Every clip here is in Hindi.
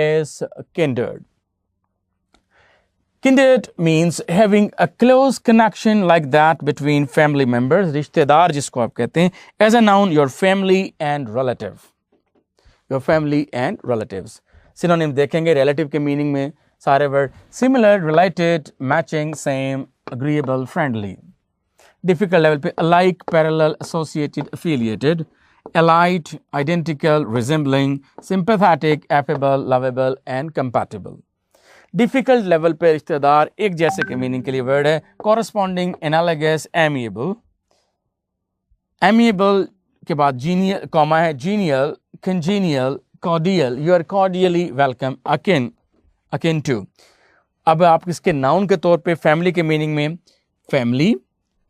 is kindred. Kindred means having a close connection like that between family members. रिश्तेदार जिसको आप कहते हैं. As a noun, your family and relative. Your family and relatives. Synonym देखेंगे relative के meaning में सारे word similar, related, matching, same, agreeable, friendly. Difficult level पे alike, parallel, associated, affiliated. Allied, identical, resembling, sympathetic, affable, lovable and compatible. Difficult level पे रिश्तेदार एक जैसे के मीनिंग के लिए वर्ड है कॉरस्पॉन्डिंग, एनालगस, एमिएबल. एमिएबल के बाद जीनियल कॉमा है, genial, congenial, cordial. You are cordially welcome, akin to. अब आप इसके नाउन के तौर पे फैमिली के मीनिंग में family,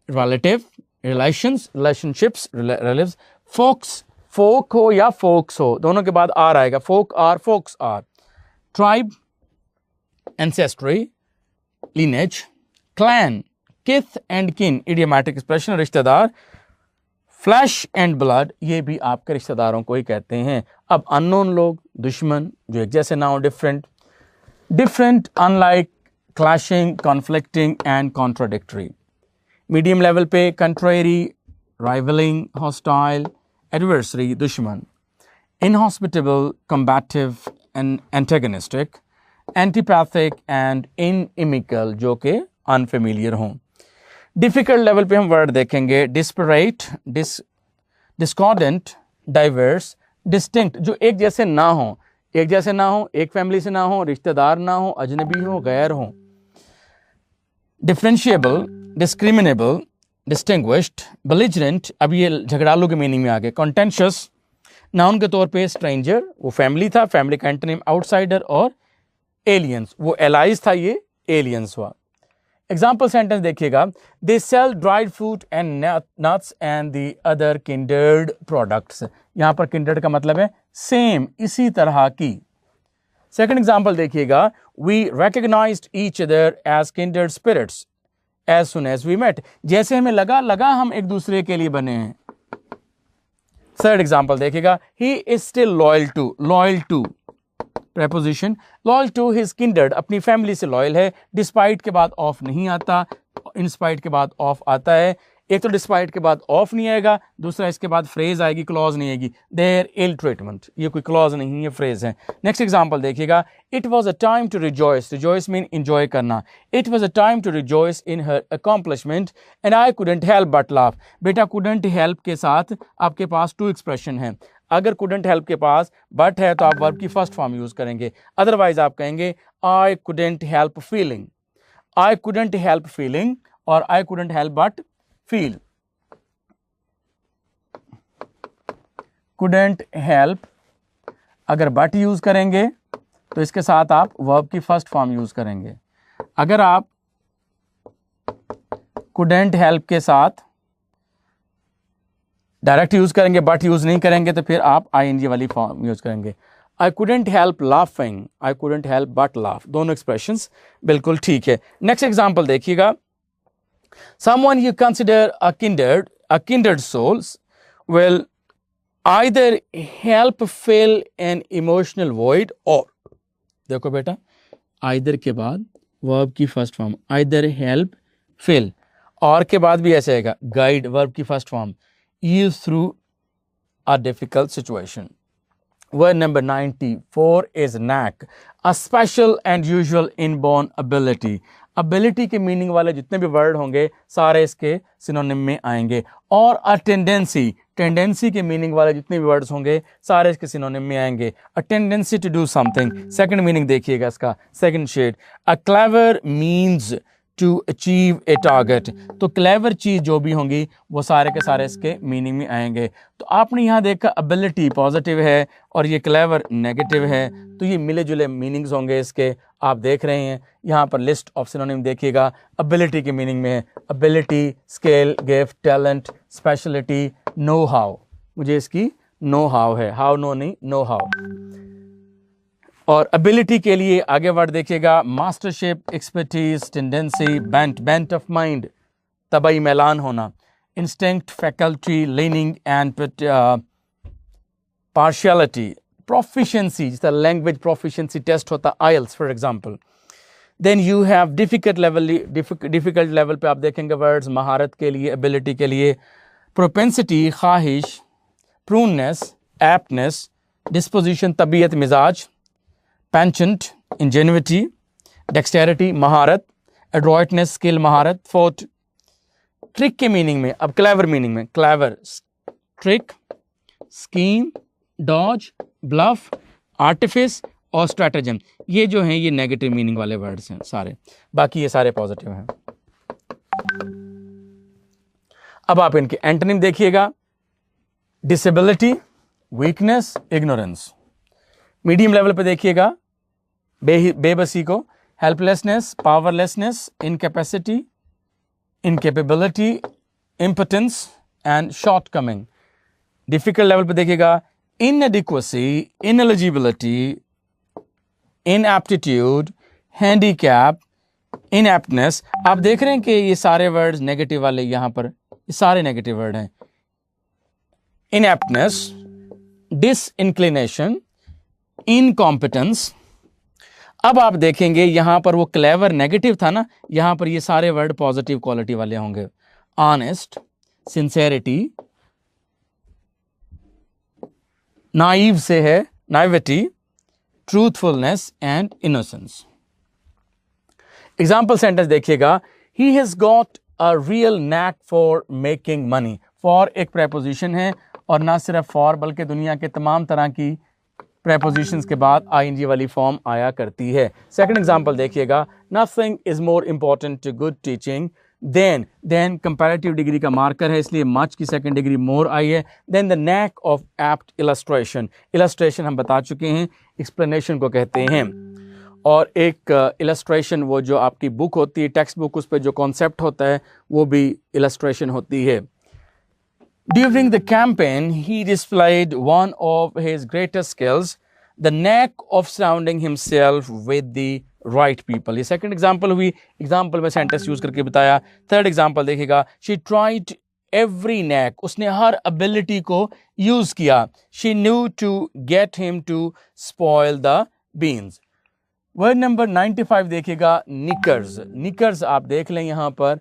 relative, relations, relationships, relatives. Folks, folk हो या फोक्स हो, दोनों के बाद आर आएगा. Folk R, folks R. Tribe, ancestry, lineage. Clan, kith and kin, idiomatic expression, रिश्तेदार. Flesh and blood, ये भी आपके रिश्तेदारों को ही कहते हैं. अब unknown लोग, दुश्मन, जो एक जैसे ना हो, different, unlike, clashing, conflicting and contradictory. Medium level पे contrary, rivaling, hostile, adversary, दुश्मन. Inhospitable, combative and antagonistic. Antipathic and inimical, जो कि अनफेमिलियर हों. डिफिकल्ट लेवल पे हम वर्ड देखेंगे डिस्परेट, डिस्कॉर्डेंट, डाइवर्स, डिस्टिंक्ट, जो एक जैसे ना हो, एक फैमिली से ना हो, रिश्तेदार ना हो, अजनबी हो, गैर हो. डिफरेंशिएबल, डिस्क्रिमिनेबल, डिस्टिंग्विश्ड, बेलिजरेंट, अब ये झगड़ालू के मीनिंग में आ गए. कॉन्टेंशियस, नाउन के तौर पे स्ट्रेंजर, वो फैमिली था, फैमिली का एंटोनिम आउटसाइडर. और एलियंस, वो एलाइज था, ये एलियंस हुआ. एग्जाम्पल सेंटेंस देखिएगा. They sell dried fruit and nuts and the other kindred products. यहां पर किंडर्ड का मतलब है सेम, इसी तरह की. सेकंड एग्जाम्पल देखिएगा. We recognised each other as kindred spirits as soon as we met. जैसे हमें लगा हम एक दूसरे के लिए बने हैं. थर्ड एग्जाम्पल देखिएगा. He is still loyal to preposition, loyal to his kindred, अपनी फैमिली से लॉयल है. डिस्पाइट के बाद ऑफ नहीं आता, इंस्पाइट के बाद ऑफ आता है. एक तो डिस्पाइट के बाद ऑफ नहीं आएगा, दूसरा इसके बाद फ्रेज आएगी, क्लॉज नहीं आएगी. देयर इल ट्रीटमेंट, ये कोई क्लॉज नहीं है, फ्रेज है. नेक्स्ट एग्जांपल देखिएगा. It was a time to rejoice mean enjoy करना. It was a time to rejoice in her accomplishment and I couldn't help but laugh. बेटा कुडंट हेल्प के साथ आपके पास टू एक्सप्रेशन है. अगर कुडंट हेल्प के पास बट है तो आप वर्ब की फर्स्ट फॉर्म यूज करेंगे. अदरवाइज आप कहेंगे I couldn't help feeling, I couldn't help feeling और I couldn't help but feel. Couldn't help अगर बट यूज करेंगे तो इसके साथ आप वर्ब की फर्स्ट फॉर्म यूज करेंगे. अगर आप कुडंट हेल्प के साथ डायरेक्ट यूज करेंगे, बट यूज नहीं करेंगे, तो फिर आप आईएनजी वाली फॉर्म यूज करेंगे. आई couldn't help laughing, I couldn't help but laugh. दोनों एक्सप्रेशंस बिल्कुल ठीक है. नेक्स्ट एग्जांपल देखिएगा. Someone you consider a kindred souls will either help fill an emotional void or, देखो बेटा either के बाद verb की first form, either help fill, और के बाद भी ऐसे आएगा guide, verb की first form, ease through a difficult situation. Word number 94 is knack, a special and usual inborn ability. Ability के मीनिंग वाले जितने भी वर्ड होंगे सारे इसके सिनोनिम में आएंगे. और a tendency के मीनिंग वाले जितने भी वर्ड्स होंगे सारे इसके सिनोनिम में आएंगे. A tendency to do something. Second meaning देखिएगा इसका, second shade. A clever means to achieve a target. तो क्लेवर चीज जो भी होंगी वो सारे के सारे इसके मीनिंग में आएंगे. तो आपने यहाँ देखा एबिलिटी पॉजिटिव है और ये क्लेवर नेगेटिव है, तो ये मिले जुले मीनिंग्स होंगे इसके. आप देख रहे हैं यहाँ पर लिस्ट ऑफ सिनोनिम देखिएगा. एबिलिटी के मीनिंग में है ability, skill, gift, talent, speciality, know how. मुझे इसकी नो हाउ है, हाउ नो नहीं, नो हाउ. और एबिलिटी के लिए आगे वर्ड देखिएगा. Mastership, expertise, tendency, bent of mind, तबाई मैलान होना. Instinct, faculty, leaning and partiality, proficiency, जिस तरह लैंग्वेज प्रोफिशिएंसी टेस्ट होता है IELTS for example. Then you have difficult level पे आप देखेंगे वर्ड्स महारत के लिए, एबिलिटी के लिए, प्रोपेंसिटी ख्वाहिश, प्रूननेस एप्टनेस, डिस्पोजिशन तबीयत मिजाज, पेंचेंट इंजेन्युइटी, डेक्सटेरिटी महारत, एड्रॉइटनेस स्किल महारत, फोर्ट. ट्रिक के मीनिंग में, अब क्लेवर मीनिंग में, clever trick, scheme, dodge, bluff, artifice और स्ट्रैटेजम. ये जो हैं ये नेगेटिव मीनिंग वाले वर्ड्स हैं सारे, बाकी ये सारे पॉजिटिव हैं. अब आप इनके एंटोनिम देखिएगा. Disability, weakness, ignorance. Medium level पे देखिएगा बेबसी को, helplessness, powerlessness, incapacity, incapability, impotence and shortcoming. Difficult level पे देखिएगा इनएडिक्वेसी, इनएलिजिबिलिटी, इनएप्टीट्यूड, हैंडीकैप, इनएप्टनेस. आप देख रहे हैं कि ये सारे वर्ड्स नेगेटिव वाले यहां पर, ये सारे नेगेटिव वर्ड हैं. इनएप्टनेस, डिसइंक्लिनेशन, इनकॉम्पिटेंस. अब आप देखेंगे यहां पर वो क्लेवर नेगेटिव था ना, यहां पर ये सारे वर्ड पॉजिटिव क्वालिटी वाले होंगे. ऑनेस्ट, सिंसेरिटी, नाइव से है naivety, truthfulness and innocence. Example sentence देखिएगा. He has got a real knack for making money. For एक प्रेपोजिशन है और ना सिर्फ फॉर बल्कि दुनिया के तमाम तरह की प्रेपोजिशंस के बाद आईएनजी वाली फॉर्म आया करती है. सेकंड एग्जांपल देखिएगा. Nothing is more important to good teaching then comparative degree का मार्कर है इसलिए मच की सेकंड डिग्री मोर आई है. Then the knack of apt illustration. Illustration हम बता चुके हैं, एक्सप्लेनेशन को कहते हैं. और एक इलस्ट्रेशन वो जो आपकी बुक होती है, टेक्स्ट बुक, उस पर जो कॉन्सेप्ट होता है वो भी इलस्ट्रेशन होती है. During the campaign, he displayed one of his greatest skills, the knack of surrounding himself with the right people. ये second example हुई. Example में sentence use करके बताया. Third example देखिएगा. She tried every knack. उसने हर ability को use किया. She knew to get him to spoil the beans. Word number 95 देखिएगा. Knickers. Knickers आप देख लें यहाँ पर.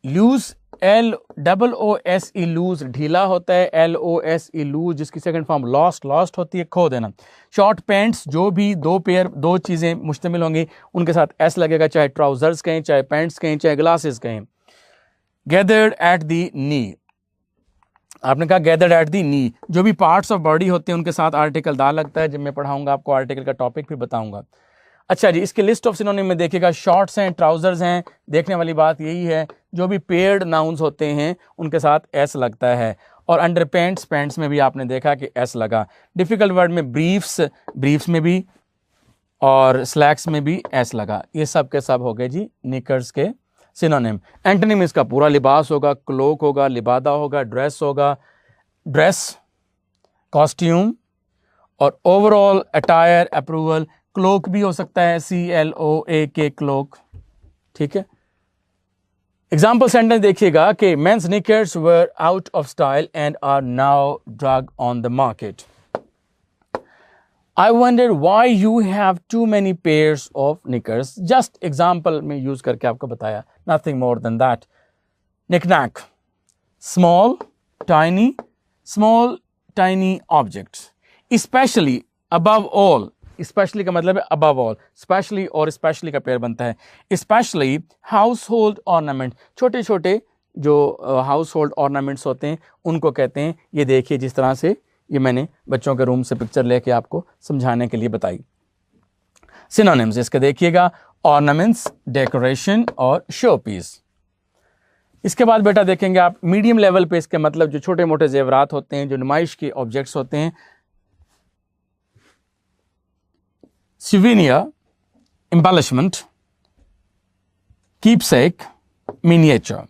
Loose, LOOSE लूज ढीला होता है, LOSE लूज जिसकी सेकंड फॉर्म लॉस्ट होती है, खो देना. शॉर्ट पैंट्स जो भी दो चीज़ें मुश्तमिल होंगी उनके साथ एस लगेगा, चाहे ट्राउजर्स कहें, चाहे पैंट्स कहें, चाहे ग्लासेस कहें. गैदर्ड एट दी नी. आपने कहा गैदर्ड एट दी नी. जो भी पार्ट्स ऑफ बॉडी होते हैं उनके साथ आर्टिकल दा लगता है. जब मैं पढ़ाऊंगा आपको आर्टिकल का टॉपिक भी बताऊंगा. अच्छा जी, इसके लिस्ट ऑफ सिनोनिम में देखिएगा. शॉर्ट्स हैं, ट्राउजर्स हैं. देखने वाली बात यही है जो भी पेयर्ड नाउन्स होते हैं उनके साथ एस लगता है. और अंडर पैंट्स में भी आपने देखा कि एस लगा. डिफिकल्ट वर्ड में ब्रीफ्स में भी और स्लैक्स में भी एस लगा. ये सब के सब हो गए जी निकर्स के सिनोनिम. एंटोनिम इसका पूरा लिबास होगा, क्लोक होगा, लिबादा होगा, ड्रेस, कॉस्ट्यूम और ओवरऑल अटायर, अप्रूवल. क्लोक भी हो सकता है, CLOAK क्लोक. ठीक है. एग्जाम्पल सेंटेंस देखिएगा कि men's knickers were out of style and are now drug on the market. I wonder why you have too many pairs of knickers. Just example में यूज करके आपको बताया, nothing more than that. Knickknack, small tiny objects. Especially, above all. Especially का मतलब है अबव ऑल. स्पेशली और स्पेशली का पेयर बनता है. Especially household ornament. छोटे छोटे जो हाउस होल्ड ऑर्नामेंट्स होते हैं उनको कहते हैं. ये देखिए जिस तरह से ये मैंने बच्चों के रूम से पिक्चर लेके आपको समझाने के लिए बताई. सिनोनिम्स इसके देखिएगा. ऑर्नामेंट्स, डेकोरेशन और शो पीस. इसके बाद बेटा देखेंगे आप मीडियम लेवल पे इसके मतलब जो छोटे मोटे जेवरात होते हैं, जो नुमाइश के ऑब्जेक्ट्स होते हैं. souvenir, embellishment, keepsake, miniature,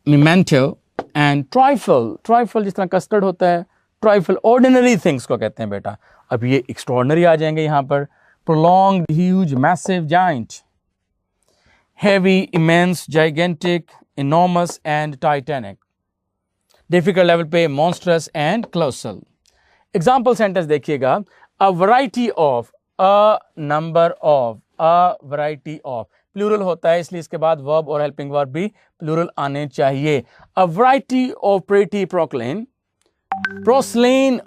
memento and trifle. trifle जिस तरह कस्टर्ड होता है, trifle ordinary things को कहते हैं बेटा. अब ये extraordinary आ जाएंगे यहाँ पर. prolonged, huge, massive, giant, heavy, immense, gigantic, enormous and titanic. Difficult level पे monstrous and colossal. Example sentence देखिएगा, a variety of, a number of, a variety of, plural होता है इसलिए इसके बाद वर्ब और हेल्पिंग वर्ब भी प्लूरल आने चाहिए। A variety of pretty porcelain porcelain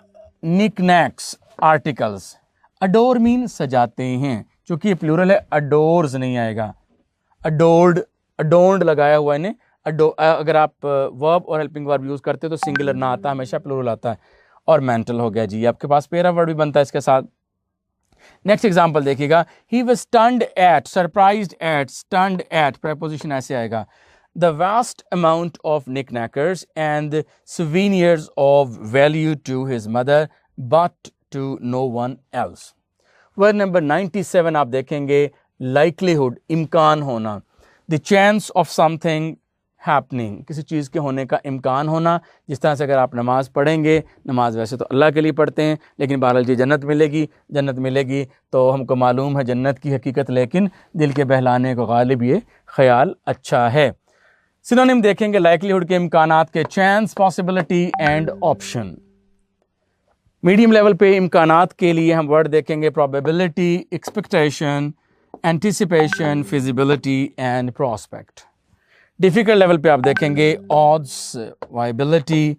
knickknacks articles. Adorn mean सजाते हैं, क्योंकि ये प्लूरल है, अडोर्स नहीं आएगा, अडोर्ड, अडोन्ड लगाया हुआ है अगर आप वर्ब और हेल्पिंग वर्ब यूज करते हो तो सिंगुलर ना आता, हमेशा प्लूरल आता है। और मेंटल हो गया जी, आपके पास पेरा वर्ड भी बनता है इसके साथ। नेक्स्ट एग्जांपल देखिएगा, he was stunned at, surprised at, stunned at preposition ऐसे आएगा, the vast amount of knickknackers and souvenirs of value to his mother but to no one else। Word number 97 आप देखेंगे, likelihood, इम्कान होना, the chance of something happening, किसी चीज़ के होने का इम्कान होना। जिस तरह से अगर आप नमाज़ पढ़ेंगे, नमाज वैसे तो अल्लाह के लिए पढ़ते हैं, लेकिन बहरहाल जी जन्नत मिलेगी, जन्नत मिलेगी तो हमको मालूम है जन्नत की हकीकत, लेकिन दिल के बहलाने को गालिब ये ख्याल अच्छा है। सिनोनिम देखेंगे लाइक्लीहुड के, इम्कानात के, chance, possibility and option. Medium level पे इम्कानात के लिए हम वर्ड देखेंगे probability, expectation, anticipation, feasibility and prospect. Difficult level पे आप देखेंगे ऑड्स, वाइबिलिटी,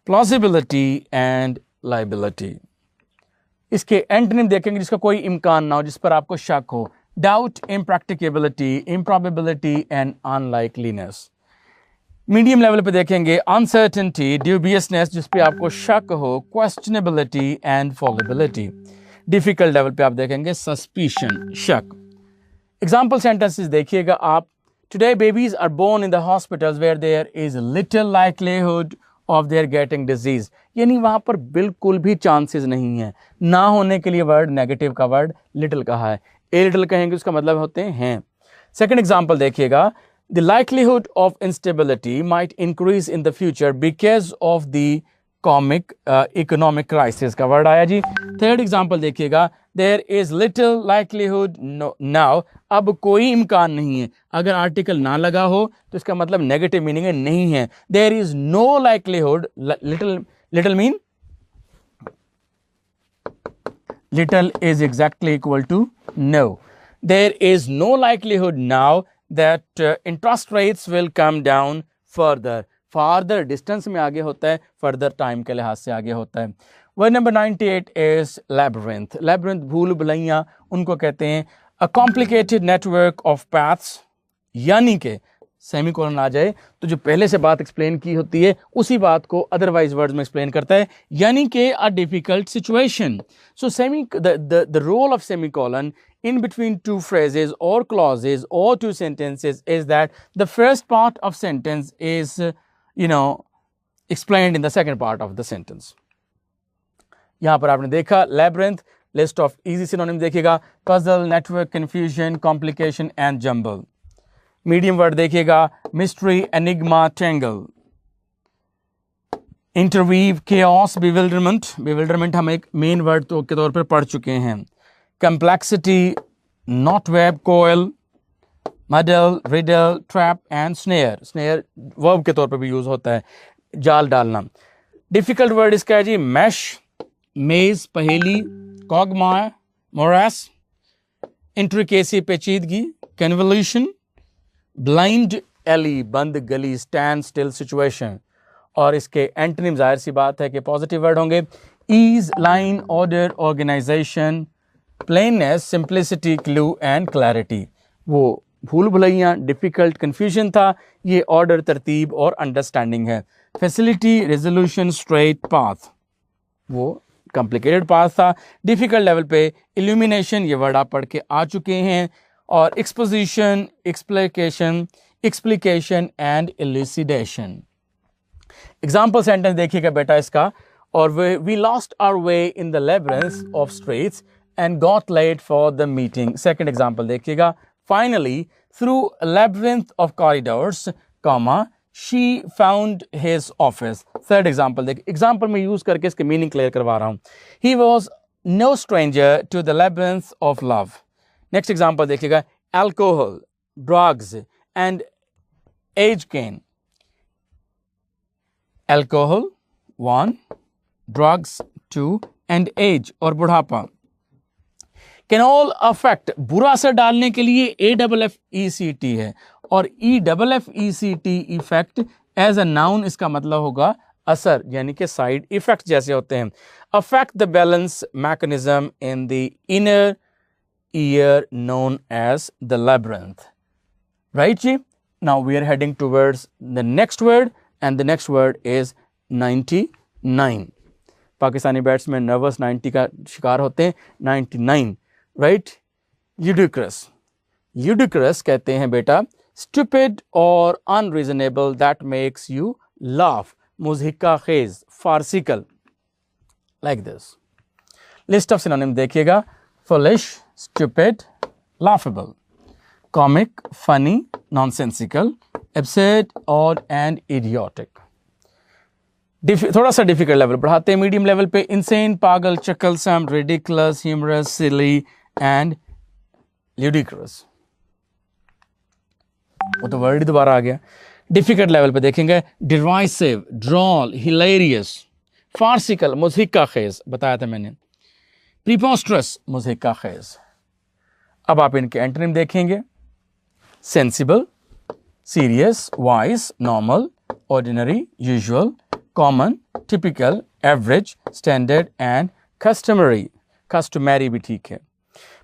प्लॉसिबिलिटी एंड लाइबिलिटी। इसके एंटोनिम देखेंगे जिसका कोई इम्कान ना हो, जिस पर आपको शक हो, doubt, impracticability, improbability and unlikeliness. Medium level पे देखेंगे अनसर्टेनिटी, ड्यूबियसनेस, जिस पे आपको शक हो, questionability and fallibility. Difficult level पे आप देखेंगे सस्पिशन, शक। एग्जाम्पल सेंटेंसेस देखिएगा आप, today babies are born in the hospitals where there is little likelihood of their getting disease, यानी वहां पर बिल्कुल भी चांसेस नहीं है। ना होने के लिए वर्ड नेगेटिव का वर्ड लिटिल कहा है, ए लिटिल कहेंगे उसका मतलब होते हैं। सेकंड एग्जांपल देखिएगा, the likelihood of instability might increase in the future because of the economic crisis का वर्ड आया जी। थर्ड एग्जांपल देखिएगा, there is little likelihood now, अब कोई इम्कान नहीं है। अगर आर्टिकल ना लगा हो तो इसका मतलब नेगेटिव मीनिंग है, नहीं है। there is no likelihood, little mean, little is exactly equal to no, there is no likelihood now that interest rates will come down further, farther distance में आगे होता है, further time के लिहाज से आगे होता है। Word number 98 is labyrinth, labyrinth भूल भुलैया उनको कहते हैं। a complicated network of paths, यानी कि सेमीकोलन आ जाए तो जो पहले से बात एक्सप्लेन की होती है उसी बात को अदरवाइज वर्ड्स में एक्सप्लेन करता है, यानी कि a difficult situation. So the role of semicolon in between two phrases or clauses or two sentences is that the first part of sentence is explained in the second part of the sentence। यहां पर आपने देखा labyrinth, list of easy synonym देखिएगा, puzzle, network, confusion, complication and jumble। Medium word देखिएगा, mystery, enigma, tangle. Interweave, chaos, bewilderment, bewilderment हम एक मेन वर्ड के तौर पर पढ़ चुके हैं। Complexity, knot web, coil, muddle, riddle, trap and snare, snare verb के तौर पर भी यूज होता है, जाल डालना। डिफिकल्ट वर्ड इसका है जी मैश, मेज, पहेली, कॉगमा, मोरास, इंट्रिकेसी, पेचीदगी, कन्वोल्यूशन, ब्लाइंड एली, बंद गली, स्टैंड स्टिल सिचुएशन। और इसके एंटोनिम जाहिर सी बात है कि पॉजिटिव वर्ड होंगे, ease, line, order, organisation, plainness, simplicity, clue and clarity. वो भूल भुलैया डिफिकल्ट कंफ्यूजन था, ये ऑर्डर, तरतीब और अंडरस्टैंडिंग है। फैसिलिटी, रेजोल्यूशन, स्ट्रेट पाथ, वो कॉम्प्लिकेटेड पाथ था। डिफिकल्ट लेवल पे इल्यूमिनेशन, ये वर्ड आप पढ़ के आ चुके हैं। और exposition, explication and elucidation. Example sentence देखिएगा बेटा इसका, और we lost our way in the labyrinth of streets and got late for the meeting. Second example देखिएगा, finally through a labyrinth of corridors, comma, she found his office. Third example देखिए, एग्जाम्पल में यूज करके इसके मीनिंग क्लियर करवा रहा हूं। He was no stranger to the labyrinth of love. Next example देखिएगा, alcohol, drugs and age gain, alcohol 1, drugs 2 and age और बुढ़ापा कैन ऑल अफेक्ट। बुरा असर डालने के लिए AFFECT है और EFFECT effect as a noun इसका मतलब होगा असर यानी कि साइड इफेक्ट जैसे होते हैं। Affect the balance mechanism in the inner ear known as the labyrinth. Right जी। Now we are heading towards the next word and the next word is 99। Pakistani batsman nervous 90 का शिकार होते हैं। 99 राइट। ल्यूडिक्रस, ल्यूडिक्रस कहते हैं बेटा स्टूपिड और unreasonable that makes you laugh. मुज़हिका खेज, farcical, like this. List of synonym देखिएगा। Foolish, stupid, laughable, comic, funny, nonsensical, absurd और एंड इडियोटिक। थोड़ा सा डिफिकल्ट लेवल बढ़ाते हैं मीडियम लेवल पे। इंसेन, पागल, चकलसम, ridiculous, humorous, silly and ludicrous. वो तो वर्ड ही दोबारा आ गया। डिफिकल्ट लेवल पे देखेंगे डिराइसिव, ड्रॉल, हिलेरियस, फार्सिकल, मुज़हिका खेज बताया था मैंने, प्रीपोस्ट्रस, मुज़हिका खेज। अब आप इनके एंटोनिम देखेंगे। Sensible, serious, wise, normal, ordinary, usual, common, typical, average, standard and customary. Customary भी ठीक है।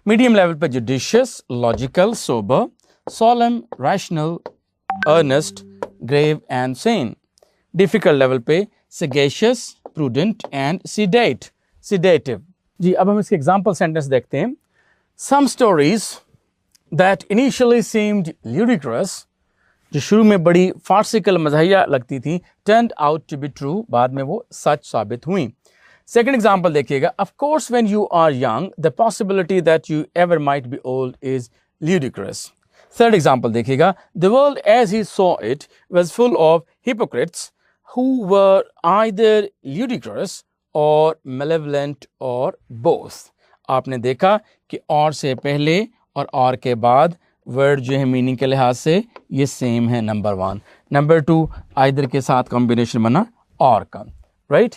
मीडियम लेवल पे judicious, logical, sober, solemn, rational, earnest, grave and sane. Difficult level पे sagacious, prudent and sedative. जी अब हम इसके example sentence देखते हैं। Some stories that initially seemed ludicrous, जो शुरू में बड़ी farcical मज़ाहिया लगती थी, turned out to be true, बाद में वो सच साबित हुई। Second example देखिएगा। Of course when you are young, the possibility that you ever might be old is ludicrous. Third example देखिएगा। The world as he saw it was full of hypocrites who were either ludicrous or malevolent or both. आपने देखा कि और से पहले और के बाद वर्ड जो है मीनिंग के लिहाज से ये सेम है। नंबर 1, नंबर 2 आइदर के साथ कॉम्बिनेशन बना और का। Right.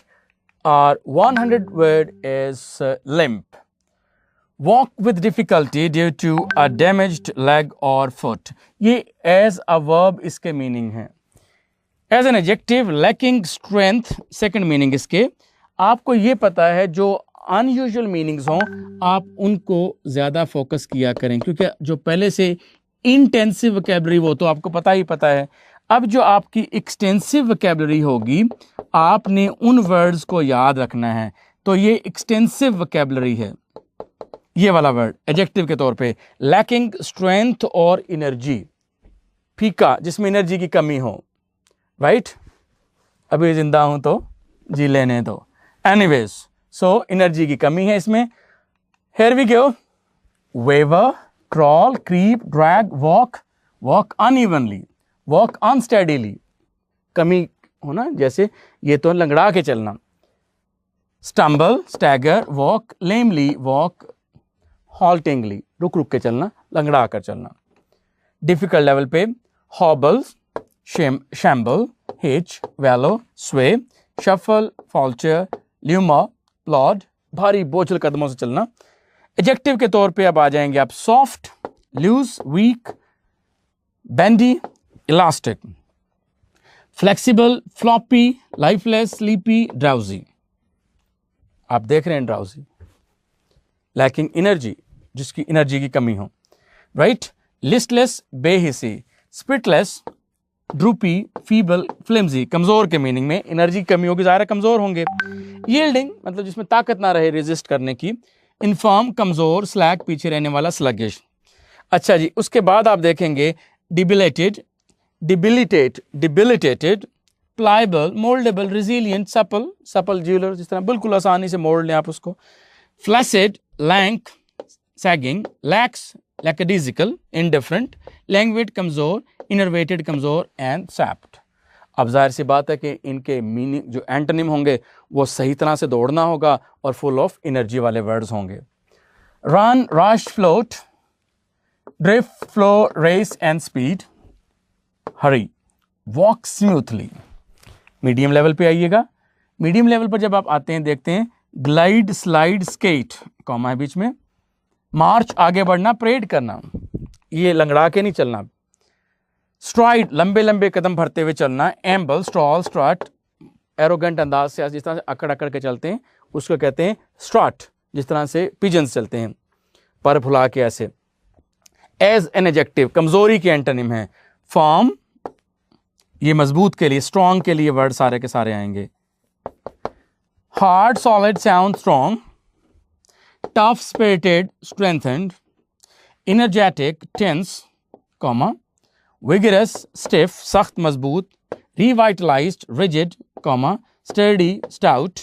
Our 100 word is limp. Walk with difficulty due to a damaged leg or foot. ये as a verb इसके meaning है। As an adjective lacking strength, second meaning इसके। आपको ये पता है जो unusual meanings हों आप उनको ज़्यादा फोकस किया करें क्योंकि जो पहले से intensive vocabulary वो तो आपको पता है। अब जो आपकी extensive vocabulary होगी आपने उन वर्ड्स को याद रखना है। तो ये extensive vocabulary है। ये वाला वर्ड एडजेक्टिव के तौर पे लैकिंग स्ट्रेंथ और एनर्जी, फीका जिसमें एनर्जी की कमी हो। राइट। अभी जिंदा हूं तो जी लेने दो। एनीवेज सो एनर्जी की कमी है इसमें। Here we go. Waver, crawl, creep, drag, walk, walk unevenly, walk unsteadily, कमी होना जैसे ये तो लंगड़ा के चलना। Stumble, stagger, walk lamely, walk haltingly, रुक रुक के चलना, लंगड़ा कर चलना। डिफिकल्ट लेवल पे हॉबल्स, शैम्बल, हिच, वैलो, स्वे, शफल, फॉल्चर, ल्यूमा, प्लॉड, भारी बोझल कदमों से चलना। एडजेक्टिव के तौर पे अब आ जाएंगे आप soft, loose, weak, bendy, elastic, flexible, floppy, lifeless, sleepy, drowsy. आप देख रहे हैं ड्राउजी, लैकिंग एनर्जी, जिसकी एनर्जी की कमी हो। राइट। लिस्टलेस, बेहिसी, स्पिरिटलेस, ड्रूपी, फीबल, फ्लिम्जी, कमजोर के मीनिंग में। एनर्जी की कमी होगी, ज़ाहिर कमजोर होंगे। यील्डिंग मतलब जिसमें ताकत ना रहे रेजिस्ट करने की। इन्फर्म, कमजोर, स्लैक, पीछे रहने वाला, स्लगिश। अच्छा जी, उसके बाद आप देखेंगे debilitated, debilitated, pliable, mouldable, resilient, supple, supple ज्यूलर, जिस तरह बिल्कुल आसानी से मोड़ लें आप उसको। Flaccid, lank, sagging, lax, lackadaisical, indifferent, languid, कमजोर, इनर्वेटेड, कमजोर एंड सैप्ड। अब जाहिर सी बात है कि इनके मीनिंग जो एंटोनिम होंगे वो सही तरह से दौड़ना होगा और फुल ऑफ एनर्जी वाले वर्ड्स होंगे। Run, rush, float, drift, flow, race and speed. Hurry, walk smoothly, medium level पे आइएगा। मीडियम लेवल पर जब आप आते हैं देखते हैं ग्लाइड, स्लाइड, स्केट, कॉमा है बीच में, मार्च आगे बढ़ना, परेड करना, ये लंगड़ा के नहीं चलना, स्ट्राइड लंबे लंबे कदम भरते हुए चलना, एम्बल, स्ट्रॉल, स्ट्रट एरोगेंट अंदाज से जिस तरह से अकड़ अकड़ के चलते हैं उसको कहते हैं स्ट्रट, जिस तरह से पिजन्स चलते हैं पर फुला के ऐसे। एज एन एडजेक्टिव कमजोरी के एंटोनिम है, फर्म ये मजबूत के लिए, स्ट्रॉन्ग के लिए वर्ड सारे के सारे आएंगे। Hard, solid, sound, strong, tough, spirited, strengthened, energetic, tense, comma, vigorous, stiff, सख्त, मजबूत, revitalised, rigid, comma, sturdy, stout,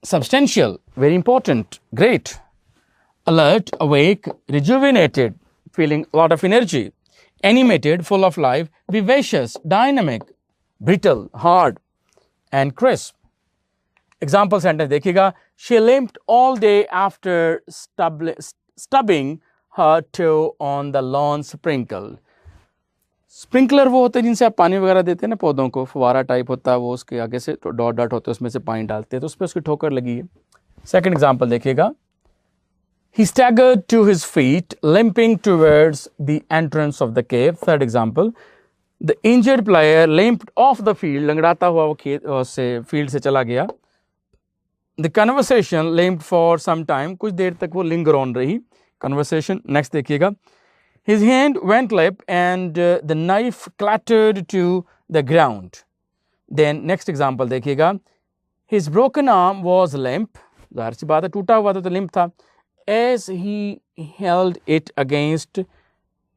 substantial, very important, great, alert, awake, rejuvenated, feeling a lot of energy, animated, full of life, vivacious, dynamic, brittle, hard, and crisp. Example sentence देखिएगा, she limped all day after stubbing her toe on the lawn sprinkle. Sprinkler वो होते हैं जिनसे आप पानी वगैरह देते हैं ना पौधों को, फुवारा टाइप होता है वो, उसके आगे से डॉट डॉट होते हैं, उसमें से पानी डालते हैं तो उस पर उसकी ठोकर लगी है। सेकंड एग्जांपल देखिएगा, he staggered to his feet limping towards the entrance of the cave. Third example, the injured player limped off the field, लंगड़ाता हुआ वो खेत से फील्ड से चला गया। the conversation limped for some time, कुछ देर तक वो linger on रही conversation। नेक्स्ट देखिएगा, his hand went limp and the knife clattered to the ground. Then next example देखिएगा, his broken arm was limp, जाहिर सी बात है टूटा हुआ था तो limp था, as he held it against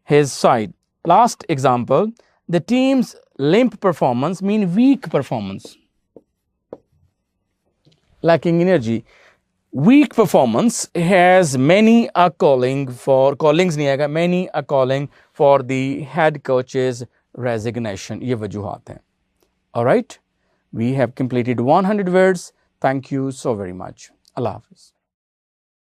his side. Last example, the team's limp performance mean weak performance, lacking energy. Weak performance has many a calling for, callings नहीं आएगा, many a calling for the head coach's resignation. ये वजूहात हैं. All right, we have completed 100 words. Thank you so very much. Allah Hafiz.